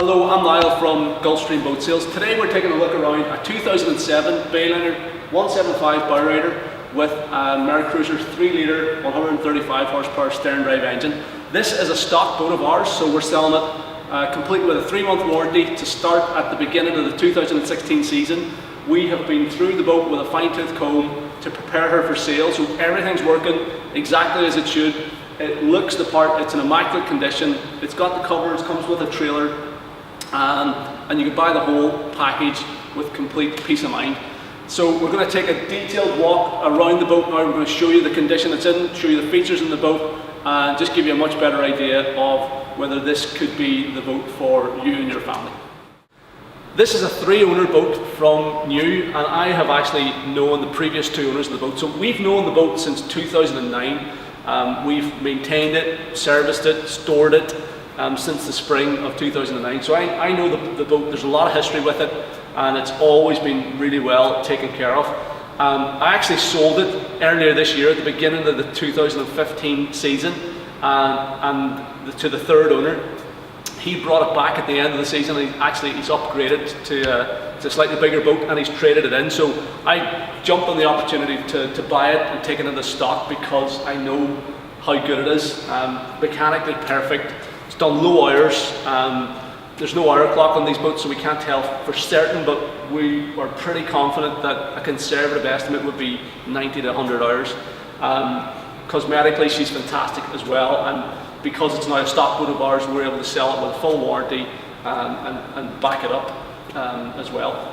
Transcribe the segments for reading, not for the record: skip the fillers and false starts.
Hello, I'm Niall from GulfStream Boat Sales. Today we're taking a look around a 2007 Bayliner 175 bow rider with a Mercruiser 3 litre 135 horsepower stern drive engine. This is a stock boat of ours, so we're selling it complete with a 3-month warranty to start at the beginning of the 2016 season. We have been through the boat with a fine-tooth comb to prepare her for sale, so everything's working exactly as it should. It looks the part, it's in immaculate condition, it's got the covers, comes with a trailer, and you can buy the whole package with complete peace of mind. So we're going to take a detailed walk around the boat now. We're going to show you the condition it's in, show you the features in the boat, and just give you a much better idea of whether this could be the boat for you and your family. This is a 3-owner boat from new, and I have actually known the previous 2 owners of the boat. So we've known the boat since 2009. We've maintained it, serviced it, stored it since the spring of 2009. So I know the boat, there's a lot of history with it, and it's always been really well taken care of. I actually sold it earlier this year at the beginning of the 2015 season, and to the 3rd owner. He brought it back at the end of the season, and he's upgraded to a slightly bigger boat, and he's traded it in. So I jumped on the opportunity to buy it and take it into stock because I know how good it is. Mechanically perfect. It's done low hours. There's no hour clock on these boats, so we can't tell for certain, but we are pretty confident that a conservative estimate would be 90 to 100 hours. Cosmetically, she's fantastic as well, and because it's now a stock boat of ours, we're able to sell it with a full warranty and back it up as well.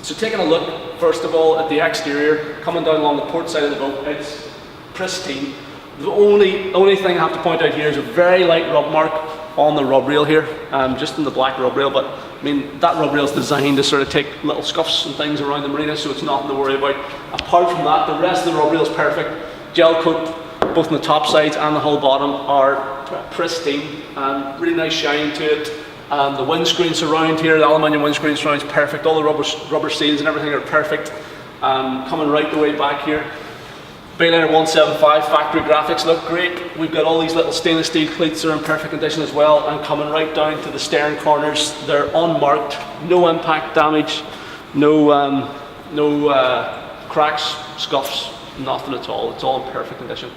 So taking a look, first of all, at the exterior, coming down along the port side of the boat, it's pristine. The only thing I have to point out here is a very light rub mark on the rub rail here, just in the black rub rail, but I mean, that rub rail is designed to sort of take little scuffs and things around the marina, so it's nothing to worry about. Apart from that, the rest of the rub rail is perfect. Gel coat, both on the top sides and the hull bottom, are pristine, really nice shine to it. The windscreen surround here, the aluminium windscreen surround is perfect. All the rubber seals and everything are perfect. Coming right the way back here, Bayliner 175 factory graphics look great. We've got all these little stainless steel cleats that are in perfect condition as well, and coming right down to the stern corners, they're unmarked, no impact damage, no cracks, scuffs, nothing at all. It's all in perfect condition.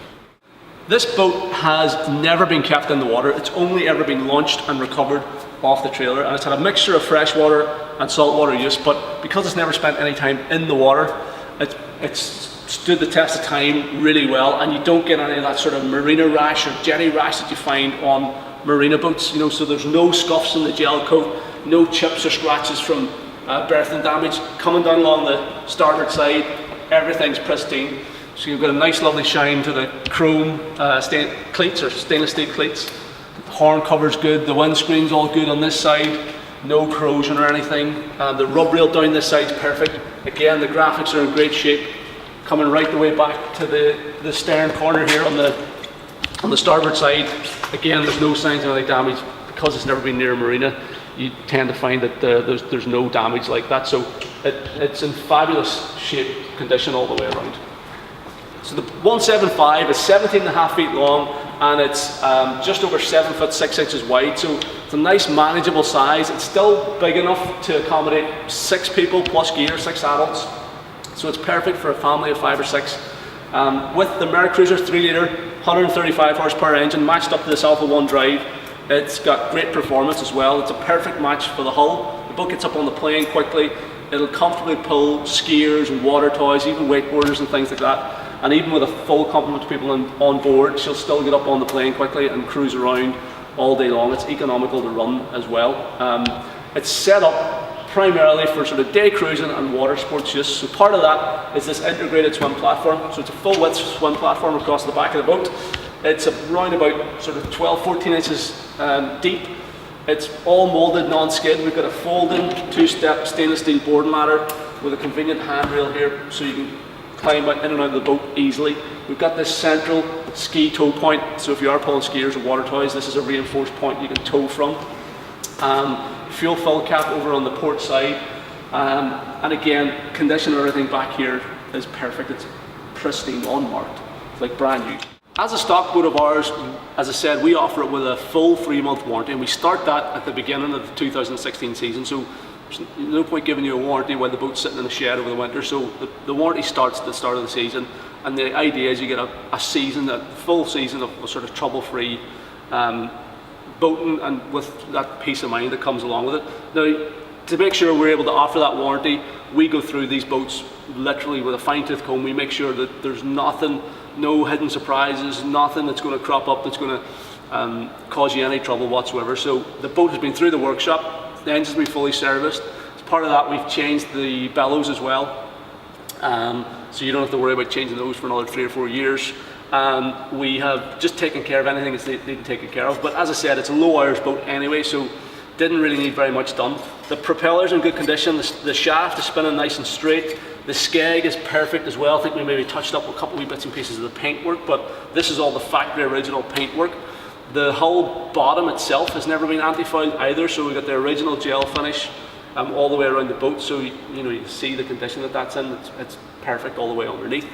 This boat has never been kept in the water. It's only ever been launched and recovered off the trailer, and it's had a mixture of freshwater and saltwater use, but because it's never spent any time in the water, it's stood the test of time really well, and you don't get any of that sort of marina rash or jetty rash that you find on marina boats, you know, so there's no scuffs in the gel coat, no chips or scratches from berthing damage. Coming down along the starboard side, everything's pristine. So you've got a nice lovely shine to the chrome cleats or stainless steel cleats. The horn cover's good, the windscreen's all good on this side, no corrosion or anything. The rub rail down this side's perfect. Again, the graphics are in great shape. Coming right the way back to the stern corner here on the starboard side, again, there's no signs of any damage. Because it's never been near a marina, you tend to find that there's no damage like that. So it's in fabulous shape, condition all the way around. So the 175 is 17.5 feet long, and it's just over 7 foot 6 inches wide. So it's a nice manageable size. It's still big enough to accommodate 6 people plus gear, 6 adults. So it's perfect for a family of 5 or 6. With the Mercruiser 3 litre 135 horsepower engine matched up to this Alpha 1 drive, it's got great performance as well. It's a perfect match for the hull. The boat gets up on the plane quickly. It'll comfortably pull skiers and water toys, even wakeboarders and things like that. And even with a full complement of people on board, she'll still get up on the plane quickly and cruise around all day long. It's economical to run as well. It's set up primarily for sort of day cruising and water sports use. So part of that is this integrated swim platform. So it's a full width swim platform across the back of the boat. It's around about sort of 12-14 inches deep. It's all molded non-skid. We've got a folding 2-step stainless steel boarding ladder with a convenient handrail here, so you can climb in and out of the boat easily. We've got this central ski tow point, so if you are pulling skiers or water toys, this is a reinforced point you can tow from. Fuel fill cap over on the port side, and again, condition and everything back here is perfect. It's pristine, unmarked, it's like brand new. As a stock boat of ours, as I said, we offer it with a full 3-month warranty, and we start that at the beginning of the 2016 season. So there's no point giving you a warranty while the boat's sitting in the shed over the winter. So the warranty starts at the start of the season, and the idea is you get a season, a full season of sort of trouble-free boating, and with that peace of mind that comes along with it. Now, to make sure we're able to offer that warranty, we go through these boats literally with a fine-tooth comb. We make sure that there's nothing, no hidden surprises, nothing that's going to crop up that's going to cause you any trouble whatsoever. So the boat has been through the workshop, the engine's been fully serviced. As part of that, we've changed the bellows as well, so you don't have to worry about changing those for another 3 or 4 years. We have just taken care of anything that's needed taken care of, but as I said, it's a low hours boat anyway, so didn't really need very much done. The propeller's in good condition, the shaft is spinning nice and straight, the skeg is perfect as well. I think we maybe touched up a couple of wee bits and pieces of the paintwork, but this is all the factory original paintwork. The whole bottom itself has never been anti-fouled either, so we've got the original gel finish all the way around the boat, so you see the condition that that's in. It's perfect all the way underneath.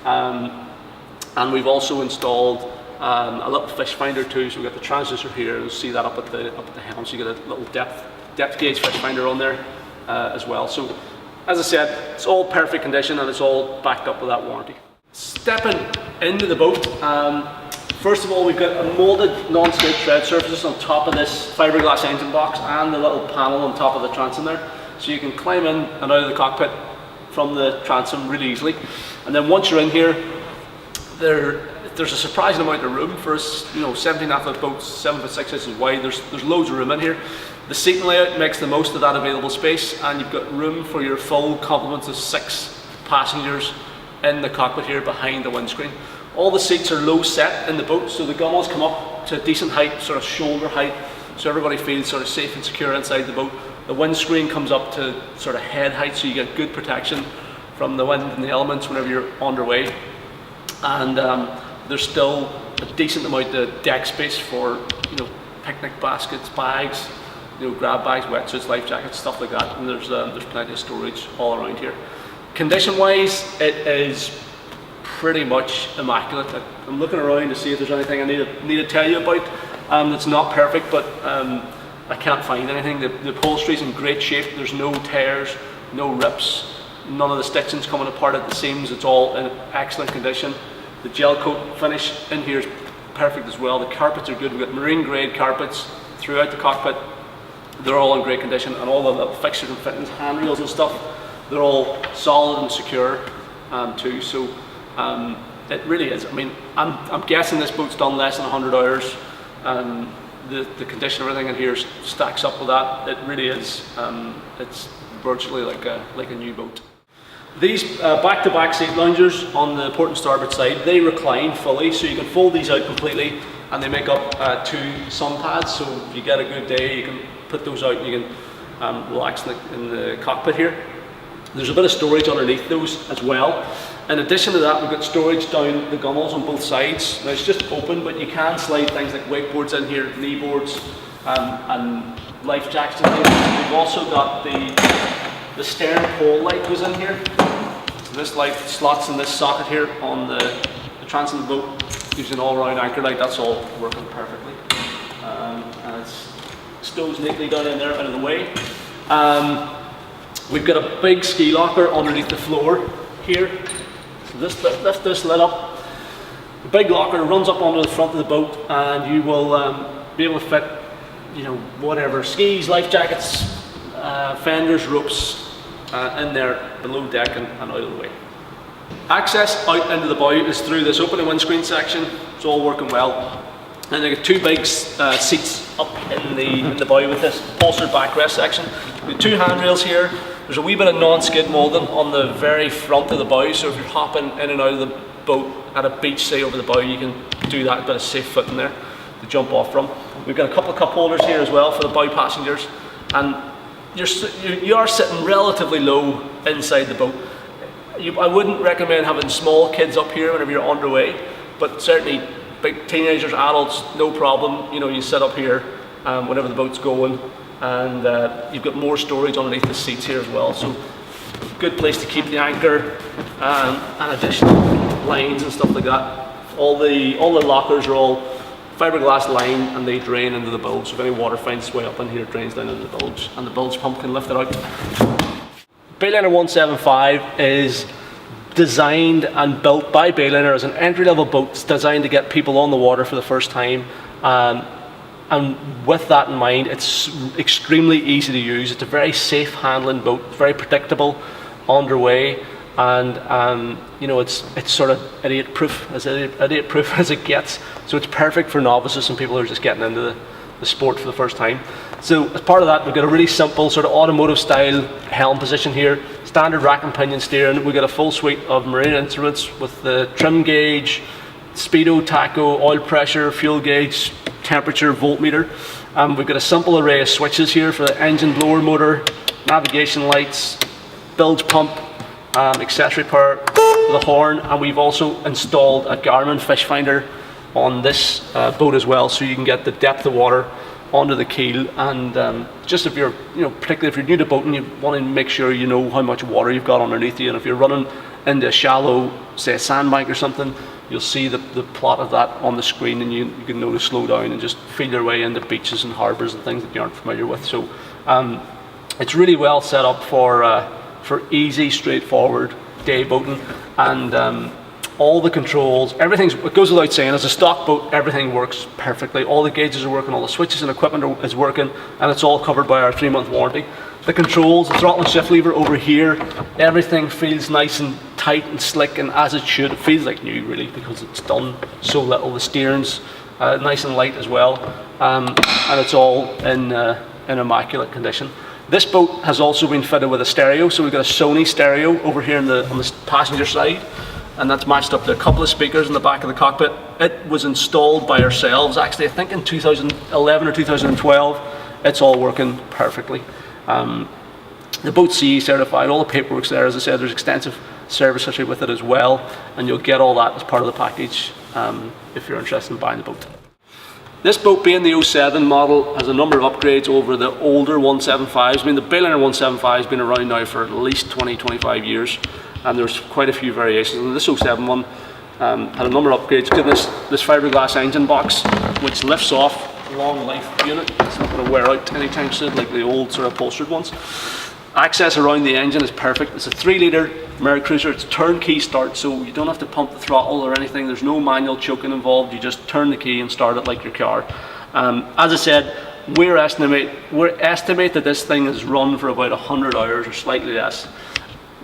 And we've also installed a little fish finder too, so we've got the transducer here. You'll see that up at the helm, so you get a little depth gauge fish finder on there as well. So as I said, it's all perfect condition and it's all backed up with that warranty. Stepping into the boat, first of all, we've got a molded non-skid tread surfaces on top of this fiberglass engine box and the little panel on top of the transom there, so you can climb in and out of the cockpit from the transom really easily. And then once you're in here, there's a surprising amount of room for us. 17.5-foot boats, 7 foot 6 inches wide. There's loads of room in here. The seating layout makes the most of that available space, and you've got room for your full complement of 6 passengers in the cockpit here behind the windscreen. All the seats are low set in the boat, so the gunnels come up to a decent height, sort of shoulder height, so everybody feels sort of safe and secure inside the boat. The windscreen comes up to sort of head height, so you get good protection from the wind and the elements whenever you're underway. And there's still a decent amount of deck space for picnic baskets, bags, grab bags, wetsuits, life jackets, stuff like that. And there's plenty of storage all around here. Condition-wise, it is pretty much immaculate. I'm looking around to see if there's anything I need to tell you about that's not perfect, but I can't find anything. The upholstery's in great shape. There's no tears, no rips, none of the stitching's coming apart at the seams. It's all in excellent condition. The gel coat finish in here is perfect as well. The carpets are good. We've got marine grade carpets throughout the cockpit. They're all in great condition, and all the little fixtures and fittings, handrails and stuff, they're all solid and secure too. So it really is. I mean, I'm guessing this boat's done less than 100 hours. The condition of everything in here stacks up with that. It really is. It's virtually like a new boat. These back-to-back seat loungers on the port and starboard side, they recline fully, so you can fold these out completely, and they make up 2 sun pads. So if you get a good day, you can put those out and you can relax in the cockpit here. There's a bit of storage underneath those as well. In addition to that, we've got storage down the gunnels on both sides. Now it's just open, but you can slide things like wakeboards in here, knee boards, and life jackets in here. We've also got the stern pole light goes in here. So this light slots in this socket here on the transom of the boat. Gives you an all-round anchor light. That's all working perfectly. And it stows neatly down in there, out of the way. We've got a big ski locker underneath the floor here. So lift this lid up. The big locker runs up onto the front of the boat, and you will be able to fit, whatever, skis, life jackets, fenders, ropes in there below deck and out of the way. Access out into the bow is through this opening windscreen section. It's all working well. And they've got 2 big seats up in the bow with this upholstered backrest section. We've got 2 handrails here. There's a wee bit of non-skid moulding on the very front of the bow, so if you're hopping in and out of the boat at a beach, say over the bow, you can do that. A bit of safe footing there to jump off from. We've got a couple of cup holders here as well for the bow passengers, and you are sitting relatively low inside the boat. I wouldn't recommend having small kids up here whenever you're underway, but certainly big teenagers, adults, no problem. You sit up here whenever the boat's going, and you've got more storage underneath the seats here as well. So good place to keep the anchor and additional lines and stuff like that All the lockers are all fiberglass lined and they drain into the bilge. So if any water finds its way up in here, it drains down into the bilge, and the bilge pump can lift it out. Bayliner 175 is designed and built by Bayliner as an entry-level boat. It's designed to get people on the water for the first time. And with that in mind, it's extremely easy to use. It's a very safe handling boat, very predictable underway, and you know, it's sort of idiot-proof as it gets. So it's perfect for novices and people who are just getting into the sport for the first time. So as part of that, we've got a really simple sort of automotive style helm position here, standard rack and pinion steering. We've got a full suite of marine instruments with the trim gauge, speedo, tacho, oil pressure, fuel gauge, temperature, voltmeter. We've got a simple array of switches here for the engine blower motor, navigation lights, bilge pump, accessory power, the horn, and we've also installed a Garmin fish finder on this boat as well, so you can get the depth of water onto the keel. And just if you're, you know, particularly if you're new to boating, you want to make sure you know how much water you've got underneath you, and if you're running into a shallow, say a sandbank or something, you'll see the plot of that on the screen, and you can know to slow down and just feel your way into beaches and harbours and things that you aren't familiar with. So it's really well set up for easy, straightforward day boating, and all the controls, it goes without saying, as a stock boat, everything works perfectly. All the gauges are working, all the switches and equipment is working, and it's all covered by our 3-month warranty. The controls, the throttle and shift lever over here, everything feels nice and tight and slick, and as it should. It feels like new, really, because it's done so little. The steering's nice and light as well, and it's all in immaculate condition. This boat has also been fitted with a stereo, so we've got a Sony stereo over here on the passenger side, and that's matched up to a couple of speakers in the back of the cockpit. It was installed by ourselves, actually, I think in 2011 or 2012. It's all working perfectly. The boat's CE certified, all the paperwork's there. As I said, there's extensive service history with it as well, and you'll get all that as part of the package if you're interested in buying the boat. This boat, being the 07 model, has a number of upgrades over the older 175s. I mean, the Bayliner 175 has been around now for at least 20-25 years, and there's quite a few variations. And this 07 one had a number of upgrades, given this fiberglass engine box, which lifts off, long life unit. It's not going to wear out anytime soon like the old sort of upholstered ones. Access around the engine is perfect. It's a 3-litre Mercruiser. It's turnkey start, so you don't have to pump the throttle or anything. There's no manual choking involved. You just turn the key and start it like your car. As I said, we estimate that this thing is run for about 100 hours or slightly less.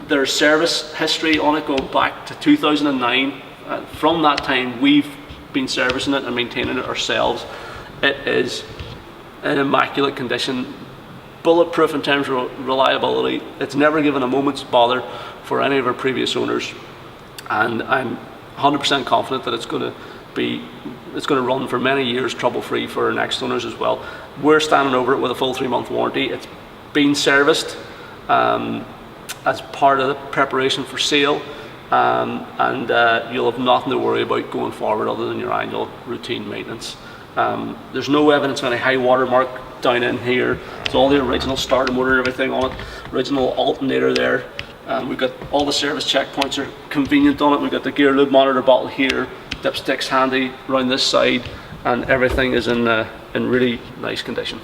There's service history on it going back to 2009. From that time, we've been servicing it and maintaining it ourselves. It is in immaculate condition, bulletproof in terms of reliability. It's never given a moment's bother for any of our previous owners, and I'm 100% confident that it's going to run for many years trouble-free for our next owners as well. We're standing over it with a full 3-month warranty. It's been serviced as part of the preparation for sale, and you'll have nothing to worry about going forward other than your annual routine maintenance. There's no evidence of any high water mark down in here. It's all the original starter motor and everything on it, original alternator there. We've got all the service checkpoints are convenient on it. We've got the gear lube monitor bottle here, dipsticks handy around this side, and everything is in really nice condition.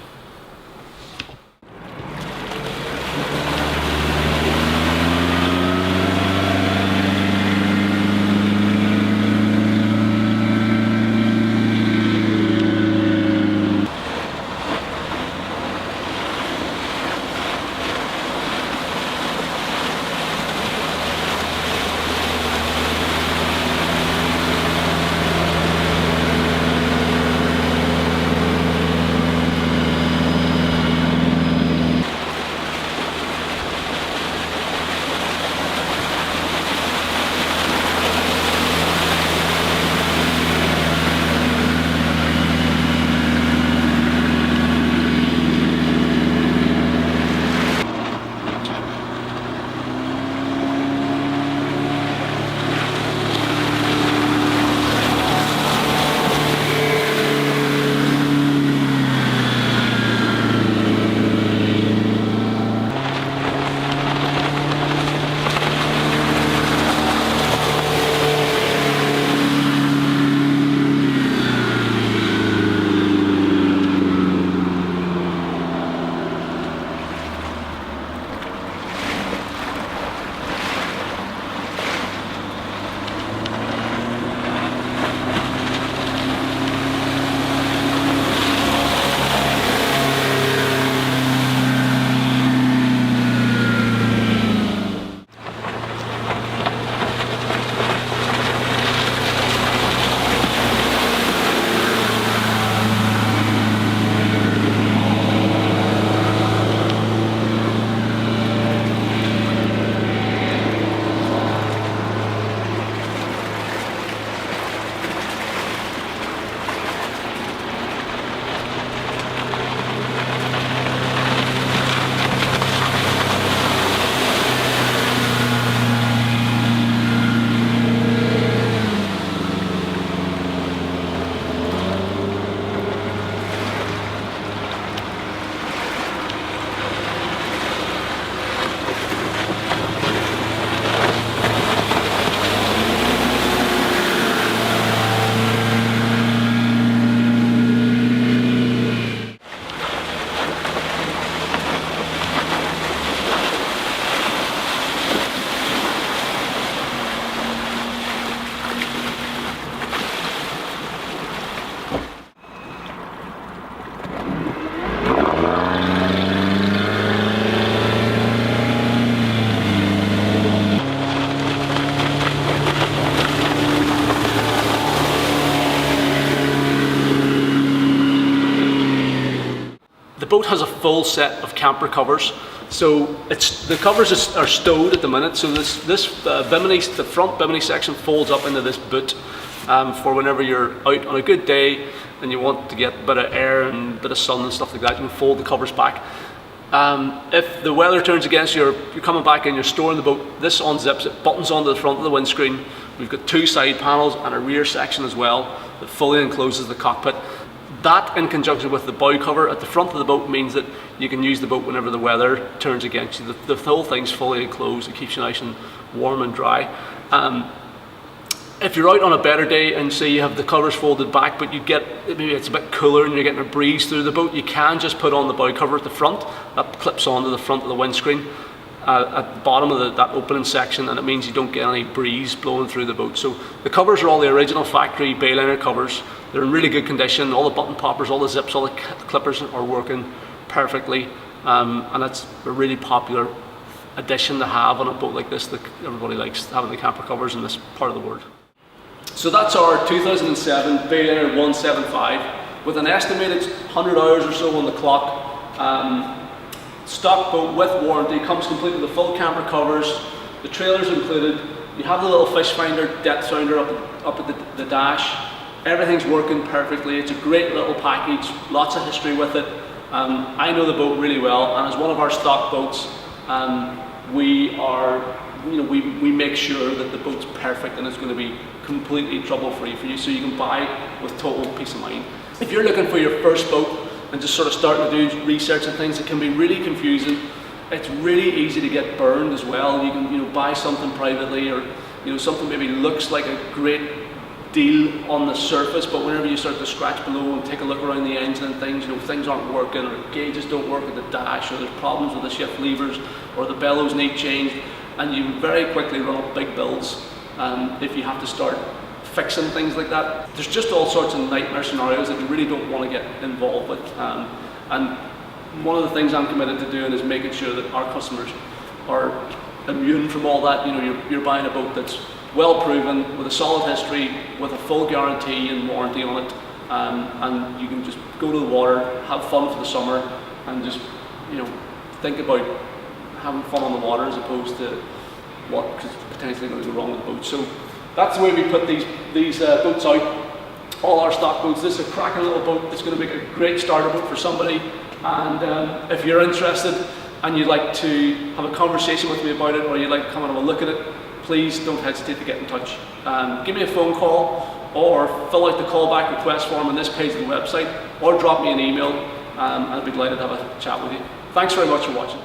The boat has a full set of camper covers. So the covers are stowed at the minute. So this bimini, the front bimini section folds up into this boot for whenever you're out on a good day and you want to get a bit of air and a bit of sun and stuff like that. You can fold the covers back. If the weather turns against you, you're coming back and you're storing the boat, this unzips, it buttons onto the front of the windscreen. We've got 2 side panels and a rear section as well that fully encloses the cockpit. That, in conjunction with the bow cover at the front of the boat, means that you can use the boat whenever the weather turns against you. The whole thing's fully enclosed. It keeps you nice and warm and dry. If you're out on a better day and say you have the covers folded back, but maybe it's a bit cooler and you're getting a breeze through the boat, you can just put on the bow cover at the front. That clips onto the front of the windscreen at the bottom of that opening section, and it means you don't get any breeze blowing through the boat. So the covers are all the original factory Bayliner covers. They're in really good condition. All the button poppers, all the zips, all the clippers are working perfectly, and it's a really popular addition to have on a boat like this. Everybody likes having the camper covers in this part of the world. So that's our 2007 Bayliner 175 with an estimated 100 hours or so on the clock. Stock boat with warranty, comes complete with the full camper covers, the trailer's included, you have the little fish finder, depth sounder up at the dash. Everything's working perfectly. It's a great little package, lots of history with it. I know the boat really well, and as one of our stock boats, we make sure that the boat's perfect and it's going to be completely trouble-free for you, so you can buy with total peace of mind. If you're looking for your first boat and just sort of starting to do research and things, it can be really confusing. It's really easy to get burned as well. You can buy something privately, or something maybe looks like a great deal on the surface, but whenever you start to scratch below and take a look around the engine and things, things aren't working, or gauges don't work at the dash, or there's problems with the shift levers, or the bellows need changed, and you very quickly run up big bills if you have to start fixing things like that. There's just all sorts of nightmare scenarios that you really don't want to get involved with, and one of the things I'm committed to doing is making sure that our customers are immune from all that. You're buying a boat that's well proven, with a solid history, with a full guarantee and warranty on it, and you can just go to the water, have fun for the summer, and just think about having fun on the water as opposed to what is potentially going to go wrong with the boat. So that's the way we put these boats out. All our stock boats. This is a cracking little boat. It's going to make a great starter boat for somebody. And if you're interested and you'd like to have a conversation with me about it, or you'd like to come and have a look at it, please don't hesitate to get in touch. Give me a phone call, or fill out the callback request form on this page of the website, or drop me an email, and I'd be delighted to have a chat with you. Thanks very much for watching.